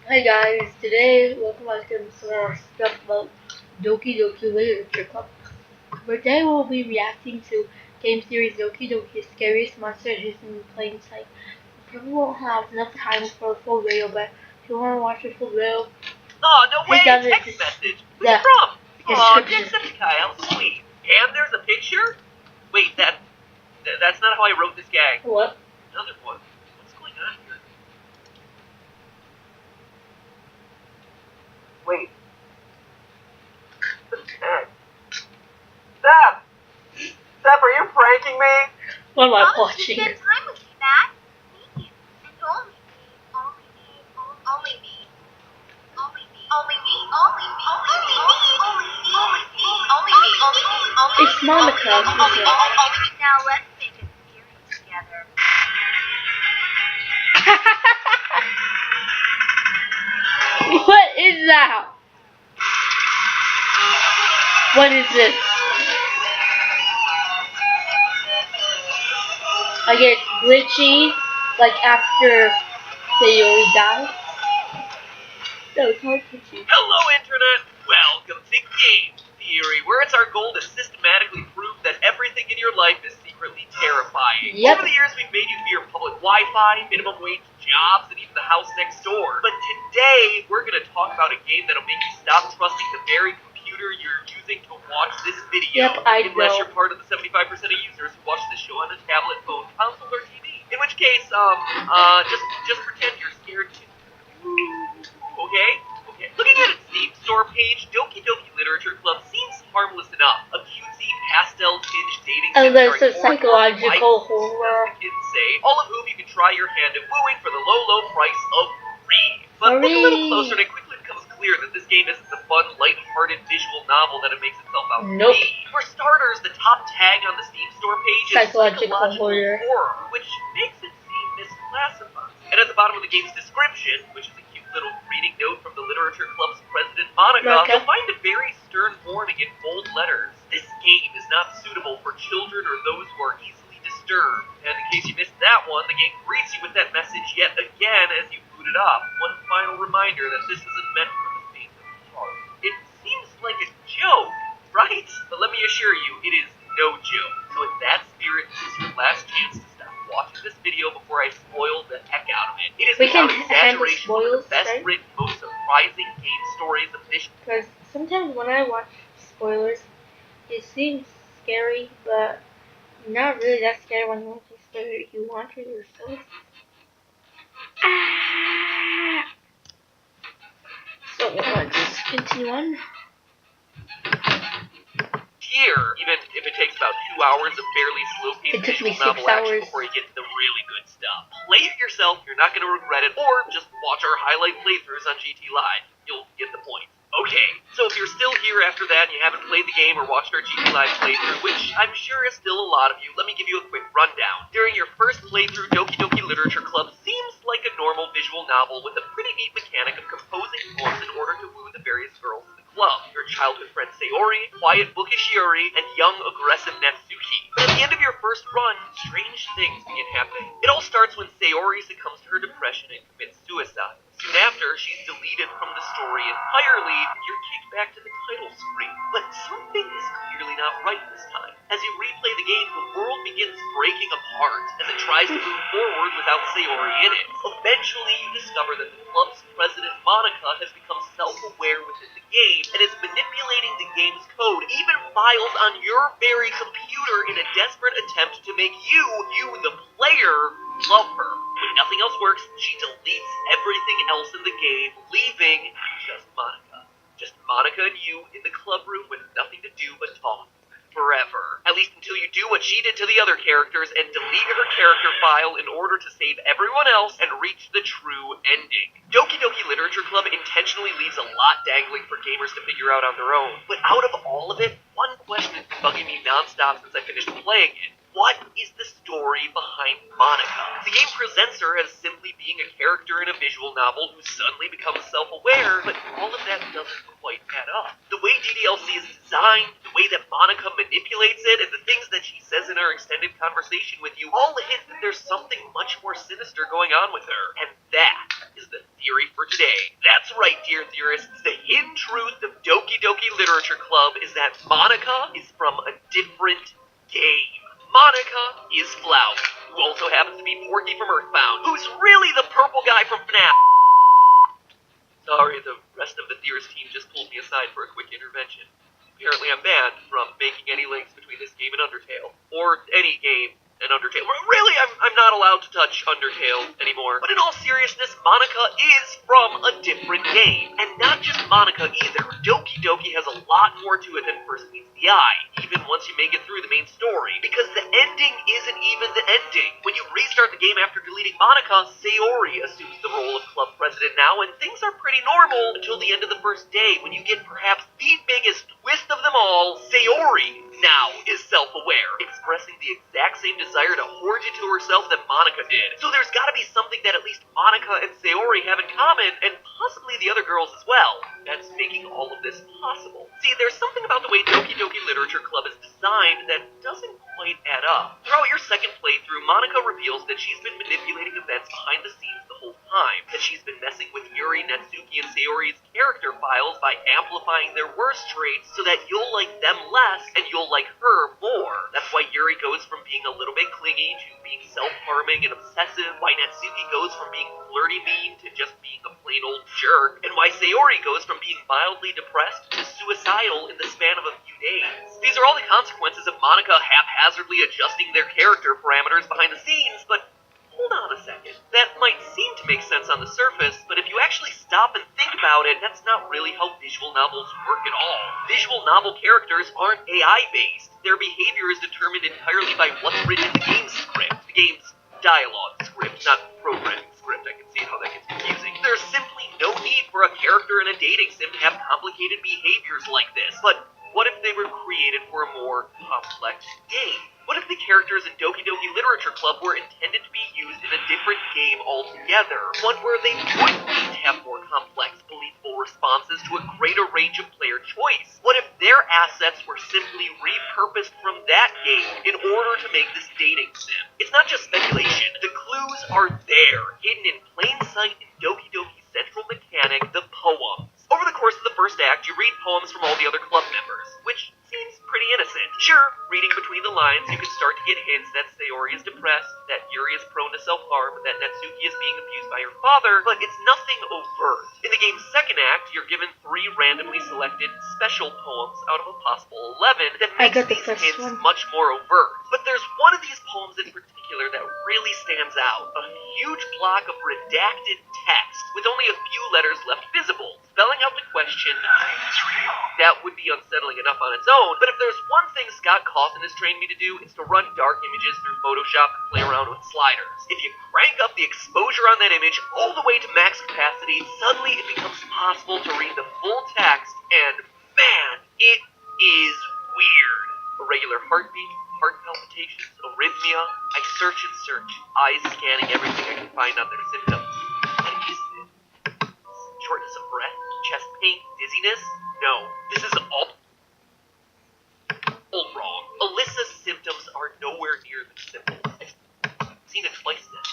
Hi guys, today welcome back to some more stuff about Doki Doki Literature Club. Today we'll be reacting to game series Doki Doki Scariest Monster Hidden in Plain Sight. We probably won't have enough time for a full video, but if you want to watch a full video, oh, no way! down Text message! Who's it from? Oh, Jacksepticeye, how sweet. And there's a picture? Wait, that's not how I wrote this gag. What? Another one. What's going on here? Wait. The tag. Seth! Seth, are you pranking me? What am I watching? Spend time with you, Matt. Thank you. And only me. Only me. Only me. Only me. Only me. Only me. Only me. Only me. Only me. Only me. It's Monica. Now let's make a series together. What is that? What is this? I get glitchy, like after Sayori dies. No, it's not glitchy. Hello, Internet! Welcome to Game Theory, where it's our goal to systematically prove that everything in your life is secretly terrifying. Yep. Over the years, we've made you fear public Wi-Fi, minimum wage jobs, and even the house next door. But today, we're going to talk about a game that'll make you stop trusting the very computer you're using to watch this video. Yep, I unless know. you're part of the 75% of users who watch this show on a tablet, phone, console, or TV. In which case, just pretend you're scared too. Okay? Okay. Looking at its Steam store page, Doki Doki Literature Club seems harmless enough. A cutesy, pastel-tinged dating sim Unless starring it's four psychological delightful horror. as the kids say, all of whom you can try your hand at wooing for the low, low price of free. But look a little Free. closer and it quickly becomes clear that this game isn't the fun, light-hearted visual novel that it makes itself out Nope. to be. For starters, the top tag on the Steam store page is Psychological horror, horror. which makes it seem misclassified. And at the bottom of the game's description, which is a cute little reading note from the Literature Club's president, Monica, you'll find a very stern warning in bold letters. This game is not suitable for children or those who are easily disturbed. And in case you missed that one, the game greets you with that message yet again as you boot it up. One final reminder that this isn't meant for the faint of heart. It seems like a joke, right? But let me assure you, it is no joke. So in that spirit, this is your last chance to stop watching this video before I spoil the heck out of it. It is We without can handle exaggeration one of spoilers, the best right? written, most surprising game stories of this. Because sometimes when I watch spoilers, it seems scary, but not really that scary when you want to scare you want to yourself. So let's just continue on. Here, even if it takes about 2 hours of fairly slow-paced It took me visual 6 novel action hours. before you get to the really good stuff. Play it yourself, you're not going to regret it, or just watch our highlight playthroughs on GT Live. You'll get the point. Okay, so if you're still here after that and you haven't played the game or watched our GT Live playthrough, which I'm sure is still a lot of you, let me give you a quick rundown. During your first playthrough, Doki Doki Literature Club seems like a normal visual novel with a pretty neat mechanic of composing poems in order to woo the various girls in the club. Your childhood friend Sayori, quiet bookish Yuri, and young aggressive Natsuki. But at the end of your first run, strange things begin happening. It all starts when Sayori succumbs to her depression and commits suicide. Soon after, she's deleted from the story entirely, and you're kicked back to the title screen. But something is clearly not right this time. As you replay the game, the world begins breaking apart as it tries to move forward without Sayori in it. Eventually, you discover that the club's president, Monica, has become self-aware within the game and is manipulating the game's code, even files on your very computer in a desperate attempt to make you the player, love her. When nothing else works, she deletes everything else in the game, leaving just Monica. Just Monica and you in the club room with nothing to do but talk. Forever. At least until you do what she did to the other characters and delete her character file in order to save everyone else and reach the true ending. Doki Doki Literature Club intentionally leaves a lot dangling for gamers to figure out on their own. But out of all of it, one question has been bugging me nonstop since I finished playing it. what is the story behind Monica? The game presents her as simply being a character in a visual novel who suddenly becomes self-aware, but all of that doesn't quite add up. The way DDLC is designed, the way that Monica manipulates it, and the things that she says in our extended conversation with you all hint that there's something much more sinister going on with her. And that is the theory for today. That's right, dear theorists. The hidden truth of Doki Doki Literature Club is that Monica is from a different game. Monica is Flout, who also happens to be Porky from Earthbound, who's really the purple guy from FNAF. Sorry, the rest of the Theorist team just pulled me aside for a quick intervention. Apparently I'm banned from making any links between this game and Undertale. Or any game and Undertale. Really, I'm not allowed to touch Undertale anymore. But in all seriousness, Monica is from a different game. And not just Monica either. Doki Doki has a lot more to it than first meets the eye, even once you make it through the main story. Because the ending isn't even the ending. When you restart the game after deleting Monica, Sayori assumes the role of club president now, and things are pretty normal until the end of the first day, when you get perhaps the biggest twist of them all. Sayori now is self-aware, expressing the exact same desire to hoard it to herself that Monica did. So there's gotta be something that at least Monica and Sayori have in common, and possibly the other girls as well. That's making all of this possible. See, there's something about the way Doki Doki Literature Club is designed that doesn't quite add up. Throughout your second playthrough, Monica reveals that she's been manipulating events behind the scenes the whole time, that she's been messing with Yuri, Natsuki, and Sayori's character files by amplifying their worst traits so that you'll like them less and you'll like her more. That's why Yuri goes from being a little bit clingy to being self-harming and obsessive, why Natsuki goes from being flirty mean to just being a plain old jerk, and why Sayori goes from being mildly depressed to suicidal in the span of a few days. These are all the consequences of Monica haphazardly adjusting their character parameters behind the scenes, but hold on a second. That might seem to make sense on the surface, but if you actually stop and think about it, that's not really how visual novels work at all. Visual novel characters aren't AI-based. Their behavior is determined entirely by what's written in the game's script. The game's dialogue script, not programming script. I can see how that gets confusing. There's simply no need for a character in a dating sim to have complicated behaviors like this. But what if they were created for a more complex game? What if the characters in Doki Doki Literature Club were intended to be used in a different game altogether? One where they would need to have more complex, believable responses to a greater range of player choice? What if their assets were simply repurposed from that game in order to make this dating sim? It's not just speculation. The clues are there, hidden in plain sight in Doki Doki's central mechanic, the poems. Over the course of the first act, you read poems from all the other club members, which seems pretty innocent. Sure, reading between the lines, you can start to get hints that Sayori is depressed, that Yuri is prone to self-harm, that Natsuki is being abused by her father, but it's nothing overt. In the game's second act, you're given 3 randomly selected special poems out of a possible 11 that makes these hints much more overt. But there's one of these poems in particular that really stands out. A huge block of redacted text, with only a few letters left visible, spelling out the question, that would be unsettling enough on its own, but if there's one thing Scott Cawthon has trained me to do, it's to run dark images through Photoshop and play around with sliders. If you crank up the exposure on that image all the way to max capacity, suddenly it becomes possible to read the full text, and man, it is weird. Irregular heartbeat, heart palpitations, arrhythmia. I search and search, eyes scanning everything I can find on their symptoms. What is it? Shortness of breath? Chest pain? Dizziness? No, this is all wrong. Alyssa's symptoms are nowhere near the simple. I've seen it twice now.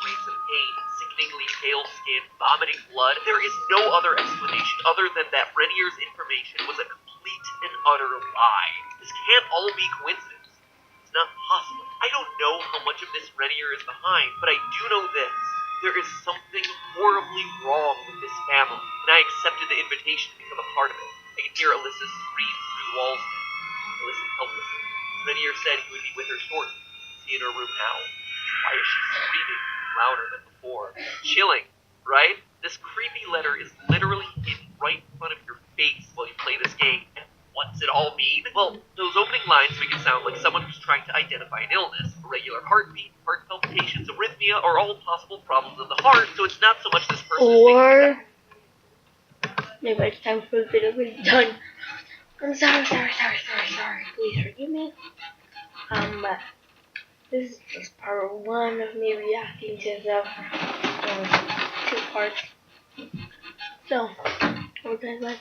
Screams of pain, sickeningly pale skin, vomiting blood. There is no other explanation other than that Renier's information was a complete and utter lie. This can't all be coincidence. It's not possible. I don't know how much of this Renier is behind, but I do know this. There is something horribly wrong with this family, and I accepted the invitation to become a part of it. I can hear Alyssa scream through the walls. I listened helplessly. Renier said he would be with her shortly. Is he in her room now? Why is she screaming louder than before? Chilling, right? This creepy letter is literally hidden right in front of your face while you play this game. And what's it all mean? Well, those opening lines make it sound like someone who's trying to identify an illness. Irregular heartbeat, heart palpitations, arrhythmia are all possible problems of the heart, so it's not so much this person or maybe it's time for the video to be done. I'm sorry. Please forgive me. This is just part 1 of me reacting to the 2 parts. So, okay, let's